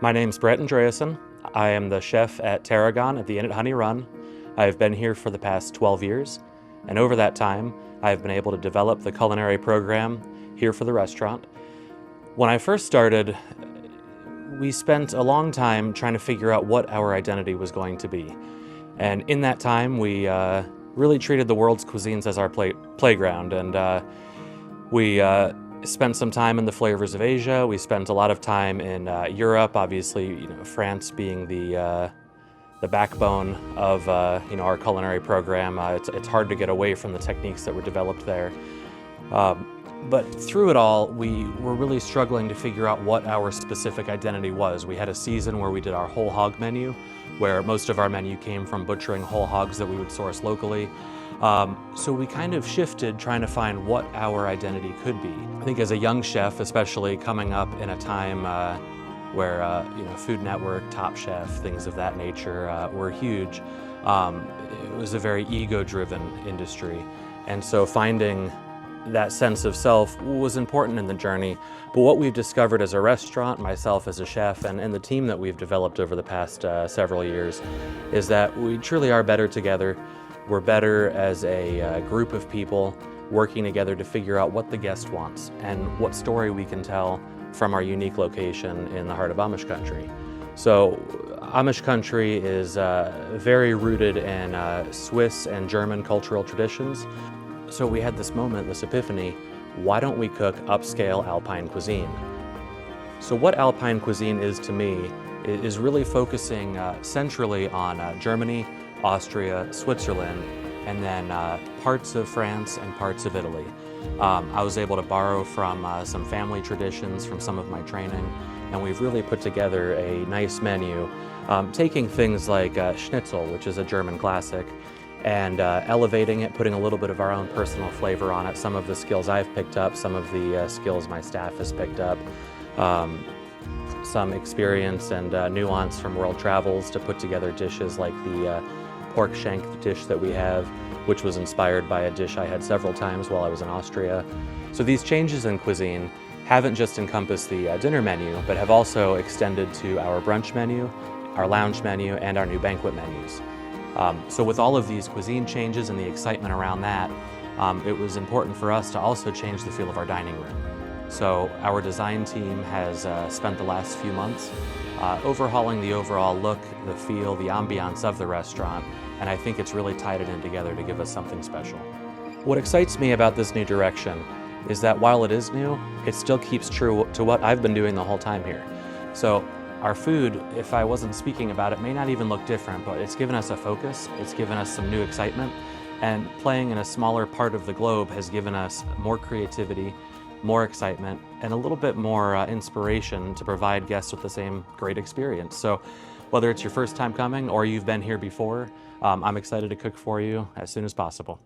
My name's Bret Andreasen. I am the chef at Tarragon at the Inn at Honey Run. I've been here for the past 12 years, and over that time, I've been able to develop the culinary program here for the restaurant. When I first started, we spent a long time trying to figure out what our identity was going to be. And in that time, we really treated the world's cuisines as our playground, and we spent some time in the flavors of Asia. We spent a lot of time in Europe, obviously, France being the backbone of our culinary program. It's hard to get away from the techniques that were developed there. But through it all, we were really struggling to figure out what our specific identity was. We had a season where we did our whole hog menu, where most of our menu came from butchering whole hogs that we would source locally. So we kind of shifted trying to find what our identity could be. I think as a young chef, especially coming up in a time where Food Network, Top Chef, things of that nature were huge, it was a very ego-driven industry. And so finding that sense of self was important in the journey. But what we've discovered as a restaurant, myself as a chef, and the team that we've developed over the past several years, is that we truly are better together. We're better as a group of people working together to figure out what the guest wants and what story we can tell from our unique location in the heart of Amish country. So Amish country is very rooted in Swiss and German cultural traditions. So we had this moment, this epiphany, why don't we cook upscale Alpine cuisine? So what Alpine cuisine is to me is really focusing centrally on Germany, Austria, Switzerland, and then parts of France and parts of Italy. I was able to borrow from some family traditions from some of my training, and we've really put together a nice menu, taking things like schnitzel, which is a German classic, and elevating it, putting a little bit of our own personal flavor on it, some of the skills I've picked up, some of the skills my staff has picked up, some experience and nuance from world travels to put together dishes like the pork shank dish that we have, which was inspired by a dish I had several times while I was in Austria. So these changes in cuisine haven't just encompassed the dinner menu, but have also extended to our brunch menu, our lounge menu, and our new banquet menus. So with all of these cuisine changes and the excitement around that, it was important for us to also change the feel of our dining room. So our design team has spent the last few months overhauling the overall look, the feel, the ambiance of the restaurant, and I think it's really tied it in together to give us something special. What excites me about this new direction is that while it is new, it still keeps true to what I've been doing the whole time here. So our food, if I wasn't speaking about it, may not even look different, but it's given us a focus, it's given us some new excitement, and playing in a smaller part of the globe has given us more creativity, more excitement, and a little bit more inspiration to provide guests with the same great experience. So whether it's your first time coming or you've been here before, I'm excited to cook for you as soon as possible.